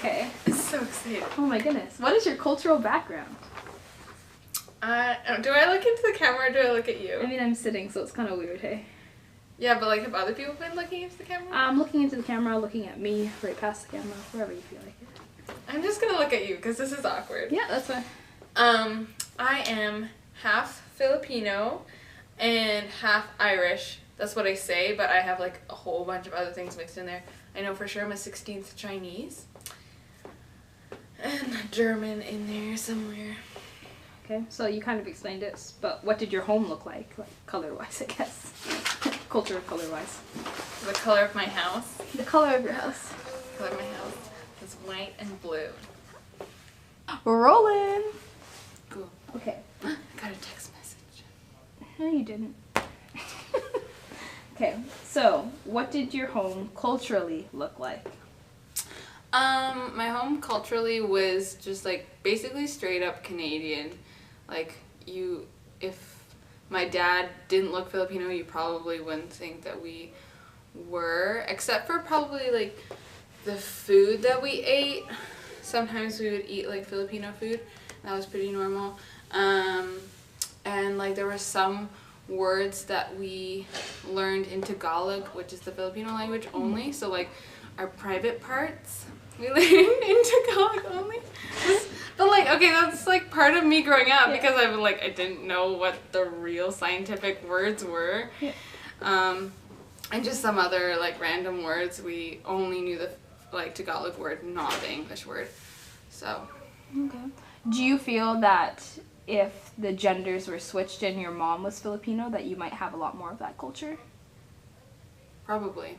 Okay. So excited. Oh my goodness. What is your cultural background? Do I look into the camera or do I look at you? I mean, I'm sitting, so it's kind of weird, hey? Yeah, but like, have other people been looking into the camera? I'm looking into the camera, looking at me, right past the camera, wherever you feel like it. I'm just gonna look at you because this is awkward. Yeah, that's fine. I am half Filipino and half Irish. That's what I say, but I have like a whole bunch of other things mixed in there. I know for sure I'm a 16th Chinese. And German in there somewhere. Okay, so you kind of explained it, but what did your home look like color-wise, I guess? Culture color-wise. The color of my house. The color of your house. The color of my house is white and blue. We're rolling! Cool. Okay. I got a text message. No, you didn't. Okay, so what did your home culturally look like? My home culturally was just like basically straight up Canadian. Like if my dad didn't look Filipino, you probably wouldn't think that we were, except for probably like the food that we ate. Sometimes we would eat like Filipino food. That was pretty normal. And like there were some words that we learned in Tagalog, which is the Filipino language only. So like our private parts we learned in Tagalog only. But like, okay, that's like part of me growing up because I didn't know what the real scientific words were. Yeah. And just some other like random words. We only knew the like Tagalog word, not the English word. So. Okay. Do you feel that if the genders were switched and your mom was Filipino, that you might have a lot more of that culture? Probably.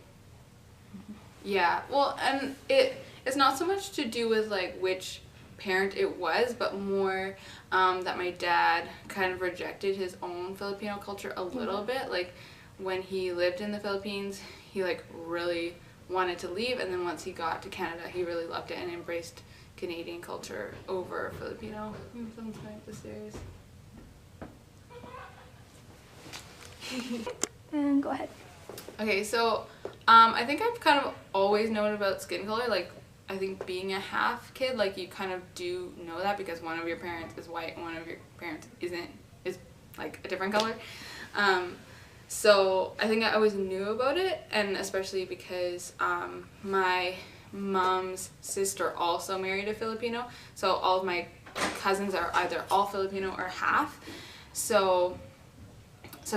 Yeah. Well, and it's not so much to do with like which parent it was, but more that my dad kind of rejected his own Filipino culture a little bit. Like when he lived in the Philippines, he like really wanted to leave, and then once he got to Canada, he really loved it and embraced Canadian culture over Filipino. Someone's going up the stairs. And go ahead. Okay, so I think I've kind of always known about skin color. Like I think being a half kid, like you kind of do know that because one of your parents is white and one of your parents is like a different color. So I think I always knew about it, and especially because my mom's sister also married a Filipino, so all of my cousins are either all Filipino or half. So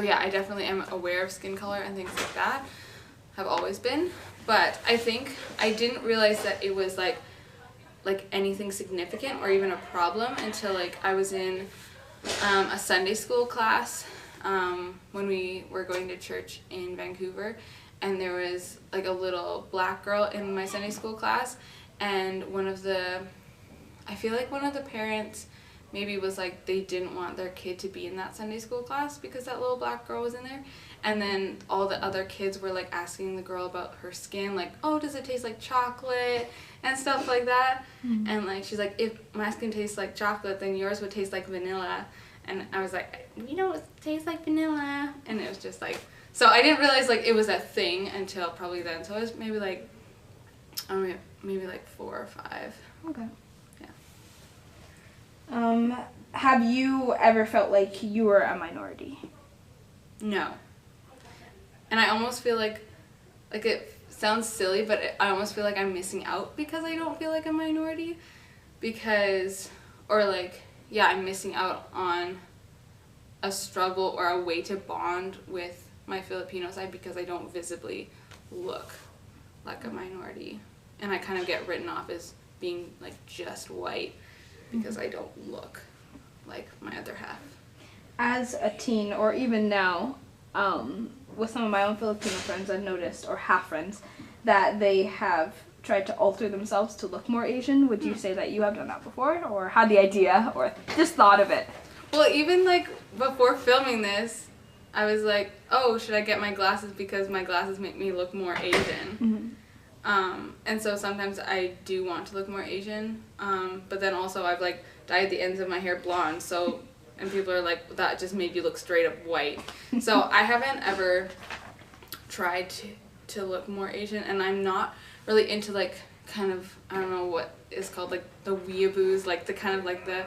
yeah, I definitely am aware of skin color and things like that. Have always been. But I think I didn't realize that it was like anything significant or even a problem until like I was in a Sunday school class when we were going to church in Vancouver, and there was like a little black girl in my Sunday school class, and I feel like one of the parents maybe was like they didn't want their kid to be in that Sunday school class because that little black girl was in there. And then all the other kids were like asking the girl about her skin, like, oh, does it taste like chocolate and stuff like that. Mm-hmm. And like she's like, if my skin tastes like chocolate, then yours would taste like vanilla. And I was like, you know, it tastes like vanilla. And it was just like, so I didn't realize like it was a thing until probably then. So it was maybe like, maybe like 4 or 5. Okay. Yeah. Have you ever felt like you were a minority? No. And I almost feel like it sounds silly, but I almost feel like I'm missing out because I don't feel like a minority. I'm missing out on a struggle or a way to bond with my Filipino side because I don't visibly look like a minority. And I kind of get written off as being like just white because I don't look like my other half. As a teen, or even now, with some of my own Filipino friends, I've noticed, or half friends, that they have tried to alter themselves to look more Asian. Would you say that you have done that before, or had the idea, or just thought of it? Well, even like before filming this, I was like, oh, should I get my glasses because my glasses make me look more Asian? Mm-hmm. And so sometimes I do want to look more Asian, but then also I've like dyed the ends of my hair blonde, so, and people are like, that just made you look straight up white. So I haven't ever tried to look more Asian, and I'm not really into like kind of, I don't know what is called, like the weeaboos, like the kind of like the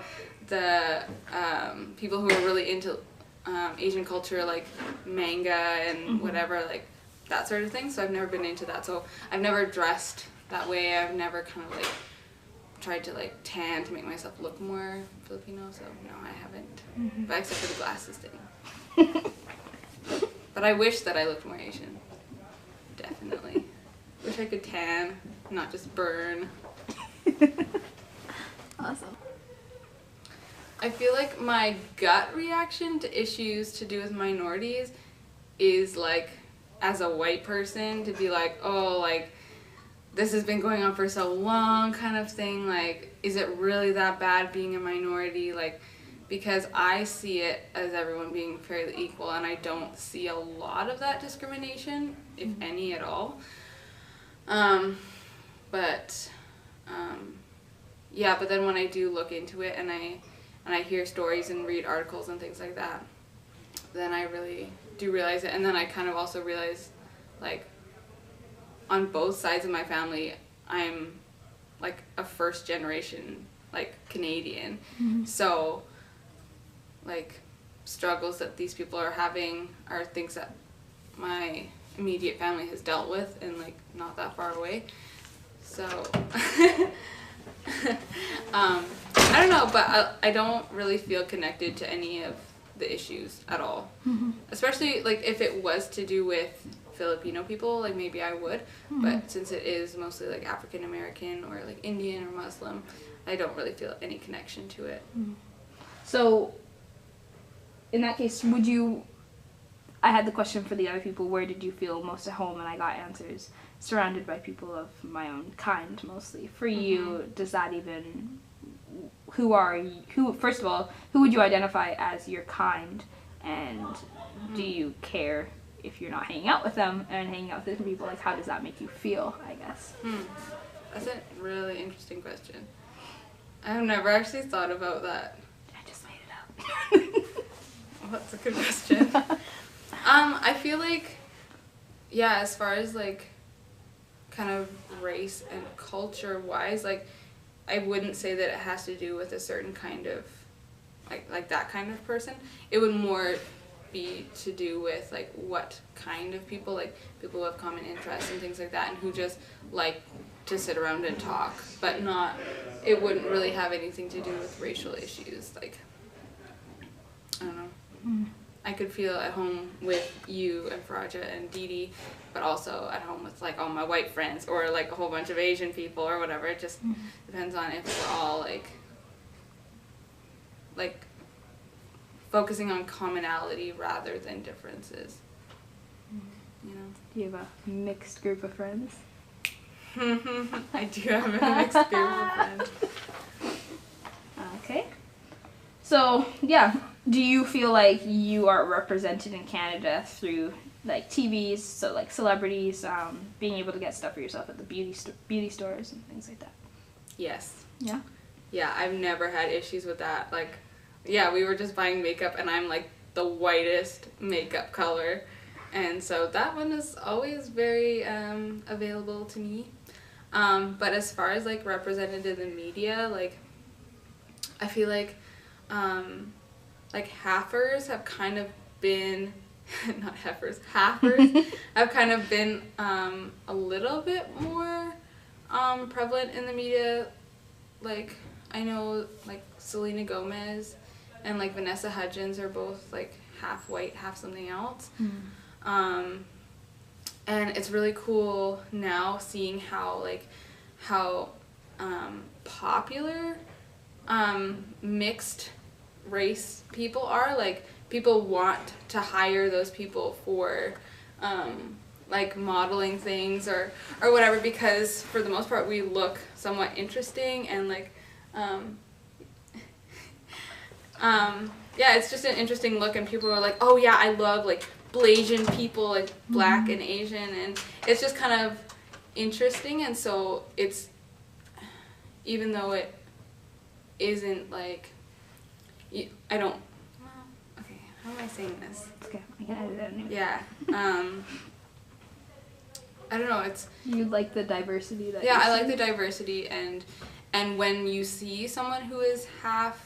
people who are really into Asian culture, like manga and whatever, like that sort of thing. So I've never been into that. So I've never dressed that way. I've never kind of like tried to like tan to make myself look more Filipino. So no, I haven't. But except for the glasses thing. But I wish that I looked more Asian. Definitely. Wish I could tan, not just burn. Awesome. I feel like my gut reaction to issues to do with minorities is like, as a white person, to be like, oh, like, this has been going on for so long kind of thing. Like, is it really that bad being a minority? Like, because I see it as everyone being fairly equal, and I don't see a lot of that discrimination, if any at all. But then when I do look into it and I hear stories and read articles and things like that, then I really do realize it. And then I kind of also realize, like, on both sides of my family, I'm like a first generation, like, Canadian. So, like, struggles that these people are having are things that my immediate family has dealt with, and like not that far away. So I don't know, but I don't really feel connected to any of the issues at all. Especially like if it was to do with Filipino people, like maybe I would, but since it is mostly like African American or like Indian or Muslim, I don't really feel any connection to it. So in that case, I had the question for the other people, where did you feel most at home? And I got answers, surrounded by people of my own kind, mostly. For you, does that even, first of all, who would you identify as your kind? And do you care if you're not hanging out with them and hanging out with different people? Like, how does that make you feel, I guess? That's a really interesting question. I've never actually thought about that. I just made it up. Well, that's a good question. I feel like, yeah, as far as like kind of race and culture wise, like I wouldn't say that it has to do with a certain kind of like that kind of person. It would more be to do with like what kind of people, like people who have common interests and things like that, and who just like to sit around and talk, but not, it wouldn't really have anything to do with racial issues. Like, I don't know. I could feel at home with you and Faraja and Dee Dee, but also at home with like all my white friends or like a whole bunch of Asian people or whatever. It just depends on if we're all like focusing on commonality rather than differences. You know? Do you have a mixed group of friends? I do have a mixed group of friends. Okay. So, yeah, do you feel like you are represented in Canada through, like, TVs, so, like, celebrities, being able to get stuff for yourself at the beauty stores and things like that? Yes. Yeah? Yeah, I've never had issues with that. Like, yeah, we were just buying makeup, and I'm, like, the whitest makeup color. And so that one is always very available to me. But as far as, like, represented in the media, like, I feel like halfers have kind of been, not heifers, halfers have kind of been a little bit more prevalent in the media. Like, I know, like, Selena Gomez and, like, Vanessa Hudgens are both, like, half white, half something else. And it's really cool now seeing how popular mixed race people are. Like, people want to hire those people for like modeling things or whatever, because for the most part we look somewhat interesting and like yeah, it's just an interesting look, and people are like, oh yeah, I love like Blasian people, like black and Asian, and it's just kind of interesting. And so it's, even though it isn't like, I don't, well, okay, how am I saying this? Okay, I can edit it anyway. Yeah. I don't know, it's... You like the diversity that Yeah, you I like see? the diversity, and when you see someone who is half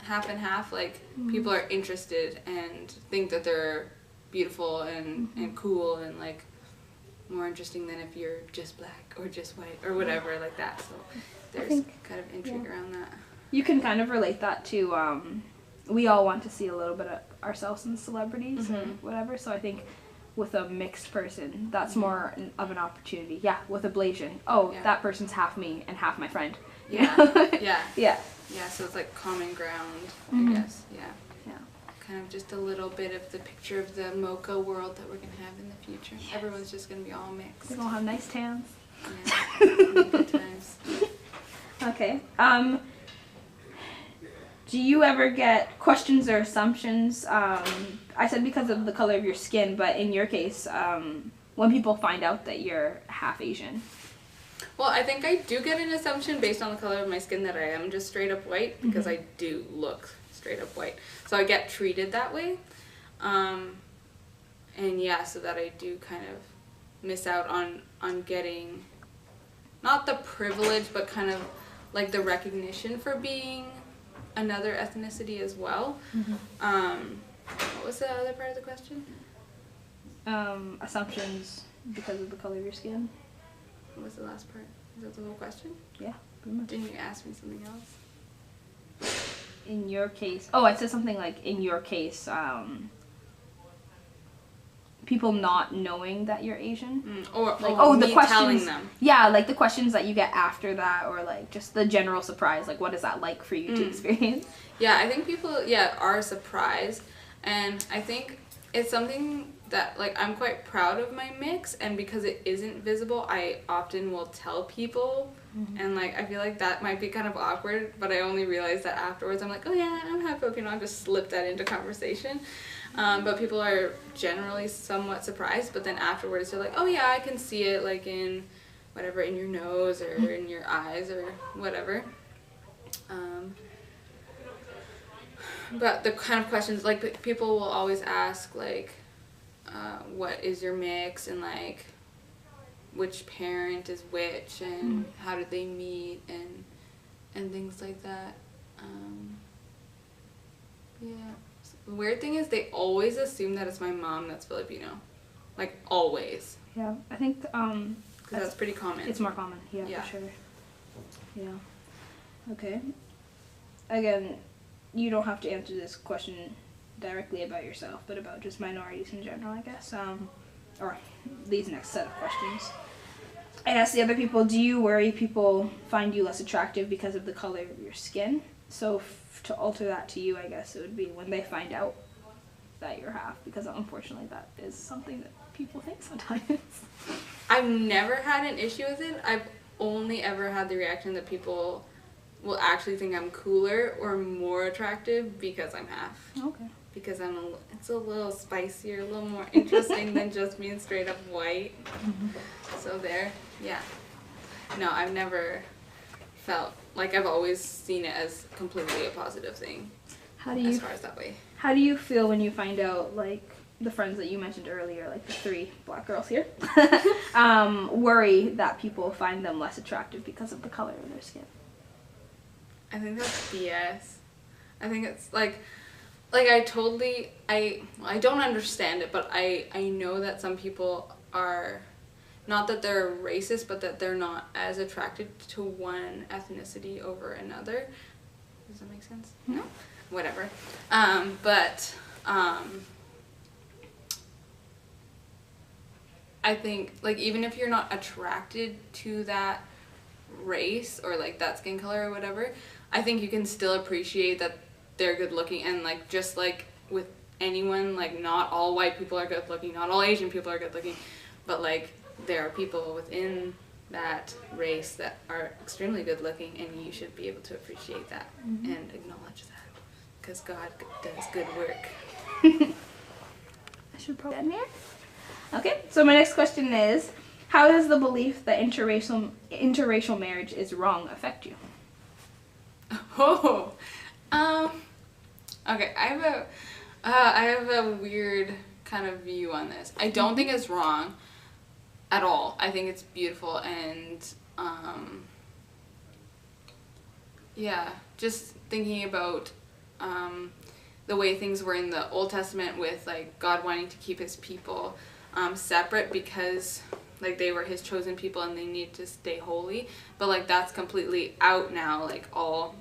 and half, like, people are interested and think that they're beautiful and cool and, like, more interesting than if you're just black or just white or whatever like that. So there's kind of intrigue around that. You can kind of relate that to, we all want to see a little bit of ourselves in celebrities or whatever, so I think with a mixed person, that's more of an opportunity. Yeah, with a Blasian. Oh, that person's half me and half my friend. Yeah. Yeah. Yeah. Yeah, so it's like common ground, I guess. Yeah. Yeah. Kind of just a little bit of the picture of the mocha world that we're going to have in the future. Yes. Everyone's just going to be all mixed. They're going to have nice tans. Yeah. Good times. Okay. Do you ever get questions or assumptions? I said because of the color of your skin, but in your case, when people find out that you're half Asian. Well, I think I do get an assumption based on the color of my skin that I am just straight up white, because I do look straight up white. So I get treated that way. And yeah, so that I do kind of miss out on getting, not the privilege, but kind of like the recognition for being another ethnicity as well. What was the other part of the question? Assumptions because of the color of your skin. What was the last part? Is that the whole question? Yeah, pretty much. Didn't you ask me something else? In your case, oh, I said something like, in your case, people not knowing that you're Asian. Or like, me the questions, telling them. Yeah, like the questions that you get after that, or like just the general surprise, like what is that like for you to experience? Yeah, I think people, are surprised, and I think it's something that, like, I'm quite proud of my mix, and because it isn't visible, I often will tell people, and, like, I feel like that might be kind of awkward, but I only realize that afterwards. I'm like, oh yeah, I'm half Filipino, I've just slipped that into conversation, but people are generally somewhat surprised, but then afterwards they're like, oh yeah, I can see it, like, in whatever, in your nose, or in your eyes, or whatever. But the kind of questions, like, people will always ask, like, what is your mix, and, like, which parent is which, and how did they meet, and things like that. Yeah. The weird thing is they always assume that it's my mom that's Filipino. Like, always. Yeah, I think, because that's pretty common. It's more common, Yeah. for sure. Yeah. Okay. Again, you don't have to answer this question directly about yourself, but about just minorities in general, I guess. Or these next set of questions. I asked the other people, do you worry people find you less attractive because of the color of your skin? So to alter that to you, I guess it would be when they find out that you're half, because unfortunately that is something that people think sometimes. I've never had an issue with it. I've only ever had the reaction that people will actually think I'm cooler or more attractive because I'm half. Okay. Because it's a little spicier, a little more interesting than just being straight up white. So there, yeah. No, I've never felt, like, I've always seen it as completely a positive thing. As far as that way. How do you feel when you find out, like, the friends that you mentioned earlier, like the 3 black girls here, worry that people find them less attractive because of the color of their skin? I think that's BS. I think it's like I don't understand it, but I know that some people are, not that they're racist, but that they're not as attracted to one ethnicity over another. Does that make sense? No? Whatever. I think, like, even if you're not attracted to that race or, like, that skin color or whatever, I think you can still appreciate that they're good looking, and, like, just like with anyone, like, not all white people are good looking, not all Asian people are good looking, but, like, there are people within that race that are extremely good looking, and you should be able to appreciate that and acknowledge that, because God does good work. I should probably end here. Okay, so my next question is, how does the belief that interracial marriage is wrong affect you? Oh, okay, I have a weird kind of view on this. I don't think it's wrong. at all. I think it's beautiful, and yeah, just thinking about the way things were in the Old Testament with like God wanting to keep his people separate because like they were his chosen people and they need to stay holy, but like that's completely out now. Like all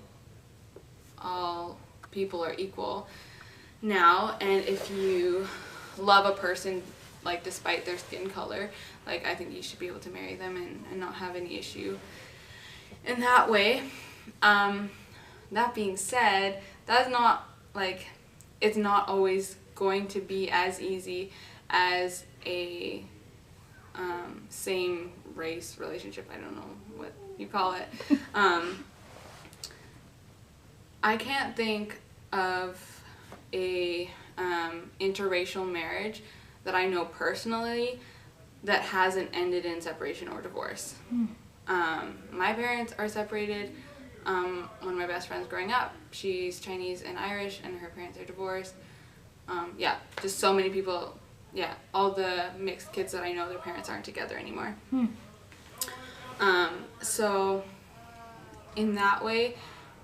people are equal now, and if you love a person like despite their skin color, like I think you should be able to marry them and not have any issue in that way. That being said, that's not like, it's not always going to be as easy as a same race relationship. I don't know what you call it. I can't think of a interracial marriage that I know personally that hasn't ended in separation or divorce. My parents are separated. One of my best friends growing up, she's Chinese and Irish, and her parents are divorced. Yeah, just so many people. Yeah, all the mixed kids that I know, their parents aren't together anymore. So in that way,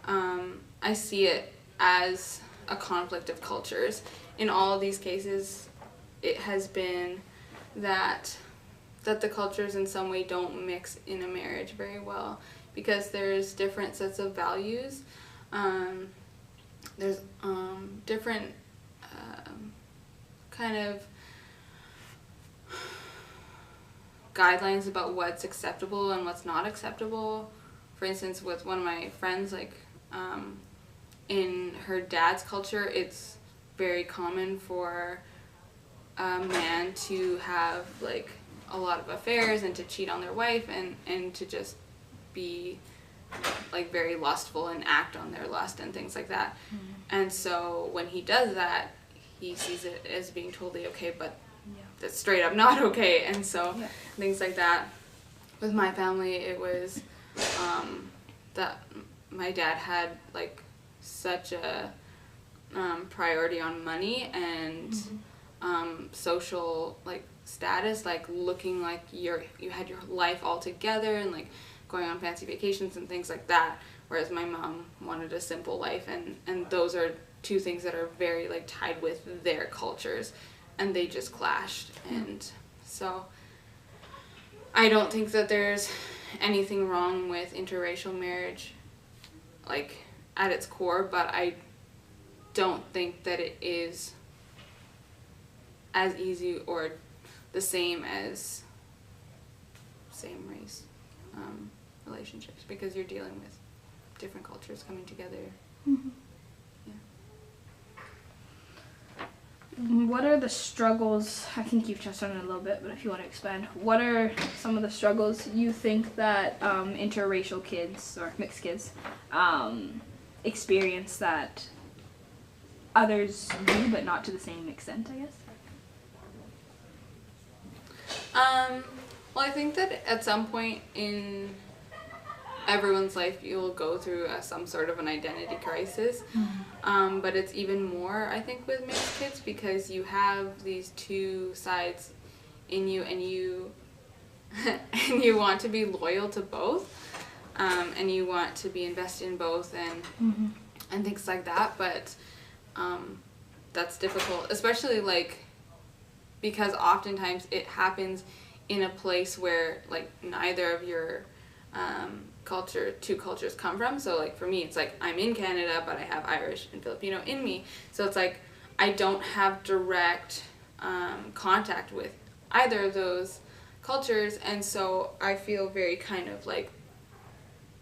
I see it as a conflict of cultures. In all of these cases, it has been that the cultures in some way don't mix in a marriage very well because there's different sets of values. There's different kind of guidelines about what's acceptable and what's not acceptable. For instance, with one of my friends, like in her dad's culture, it's very common for a man to have like a lot of affairs and to cheat on their wife and to just be like very lustful and act on their lust and things like that. And so when he does that, he sees it as being totally okay, but that's straight up not okay. And so things like that. With my family, it was that my dad had like such a priority on money and social like status, like looking like you had your life all together and like going on fancy vacations and things like that, whereas my mom wanted a simple life, and those are two things that are very like tied with their cultures, and they just clashed. And so I don't think that there's anything wrong with interracial marriage like at its core, but I don't think that it is as easy or the same as same race relationships, because you're dealing with different cultures coming together. What are the struggles, I think you've touched on it a little bit, but if you want to expand, what are some of the struggles you think that interracial kids or mixed kids experience that others do, but not to the same extent, I guess? Well, I think that at some point in everyone's life you'll go through some sort of an identity crisis, but it's even more, I think, with mixed kids, because you have these two sides in you, and you and you want to be loyal to both, and you want to be invested in both, and things like that, but that's difficult, especially like because oftentimes it happens in a place where like neither of your two cultures come from. So like for me, it's like I'm in Canada, but I have Irish and Filipino in me, so it's like I don't have direct contact with either of those cultures, and so I feel very kind of like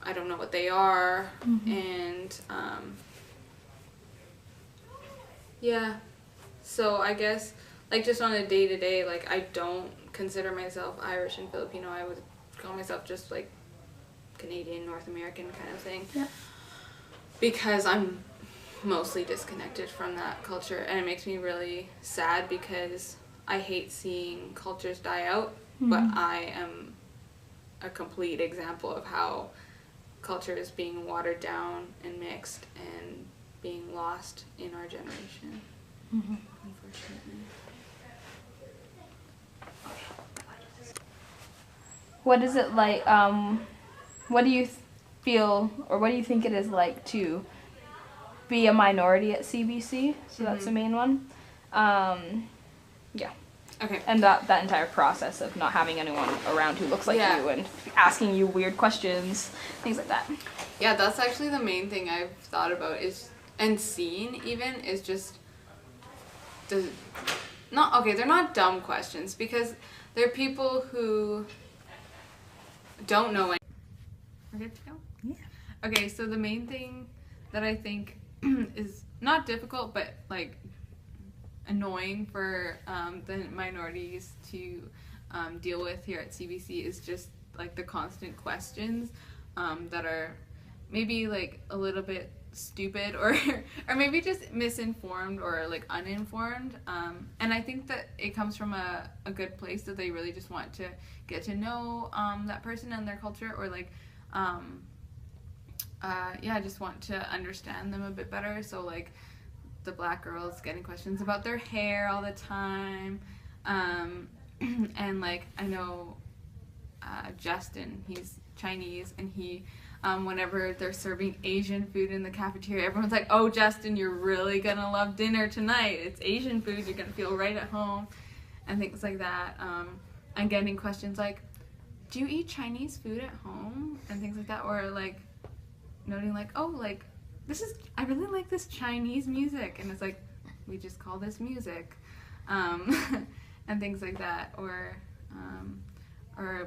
I don't know what they are, and so I guess like just on a day-to-day, like I don't consider myself Irish and Filipino. I would call myself just like Canadian, North American kind of thing, because I'm mostly disconnected from that culture, and it makes me really sad because I hate seeing cultures die out, but I am a complete example of how culture is being watered down and mixed and being lost in our generation, unfortunately. what is it like, what do you feel, or what do you think it is like to be a minority at CBC? So that's the main one. Yeah. Okay. And that entire process of not having anyone around who looks like you and asking you weird questions, things like that. Yeah, that's actually the main thing I've thought about is, and seen even, is just they're not dumb questions, because they're people who don't know any. We're good to go? Yeah. Okay, so the main thing that I think is not difficult, but like annoying for the minorities to deal with here at CBC is just like the constant questions that are maybe like a little bit stupid or maybe just misinformed or like uninformed, and I think that it comes from a good place, that they really just want to get to know that person and their culture, or like just want to understand them a bit better. So like the black girls getting questions about their hair all the time, and like I know Justin, he's Chinese, and he whenever they're serving Asian food in the cafeteria, everyone's like, "Oh, Justin, you're really gonna love dinner tonight. It's Asian food. You're gonna feel right at home," and things like that. And getting questions like, "Do you eat Chinese food at home?" and things like that, or like noting like, "Oh, like I really like this Chinese music," and it's like, we just call this music, and things like that, or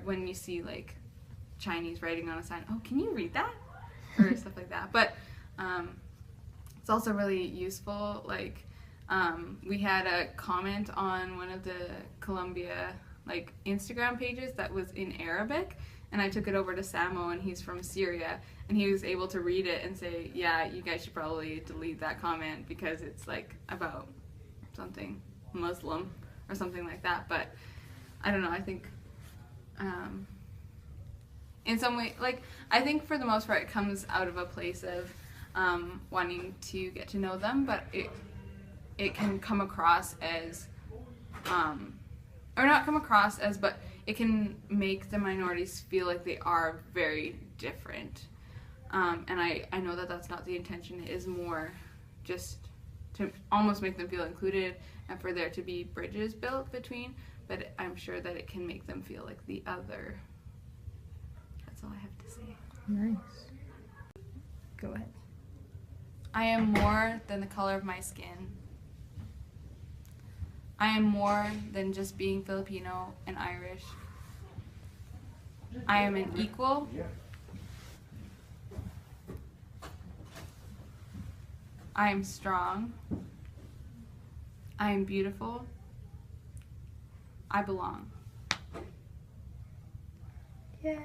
when you see like Chinese writing on a sign, "Oh, can you read that?" or stuff like that. But it's also really useful. Like we had a comment on one of the Columbia like Instagram pages that was in Arabic, and I took it over to Samo, and he's from Syria, and he was able to read it and say, "Yeah, you guys should probably delete that comment because it's like about something Muslim or something like that." But I don't know, I think in some way, like, I think for the most part it comes out of a place of wanting to get to know them, but it can come across as or not come across as, but it can make the minorities feel like they are very different, and I know that that's not the intention. It is more just to almost make them feel included and for there to be bridges built between, but I'm sure that it can make them feel like the other. That's all I have to say. Nice. Go ahead. I am more than the color of my skin. I am more than just being Filipino and Irish. I am an equal. I am strong. I am beautiful. I belong. Yay.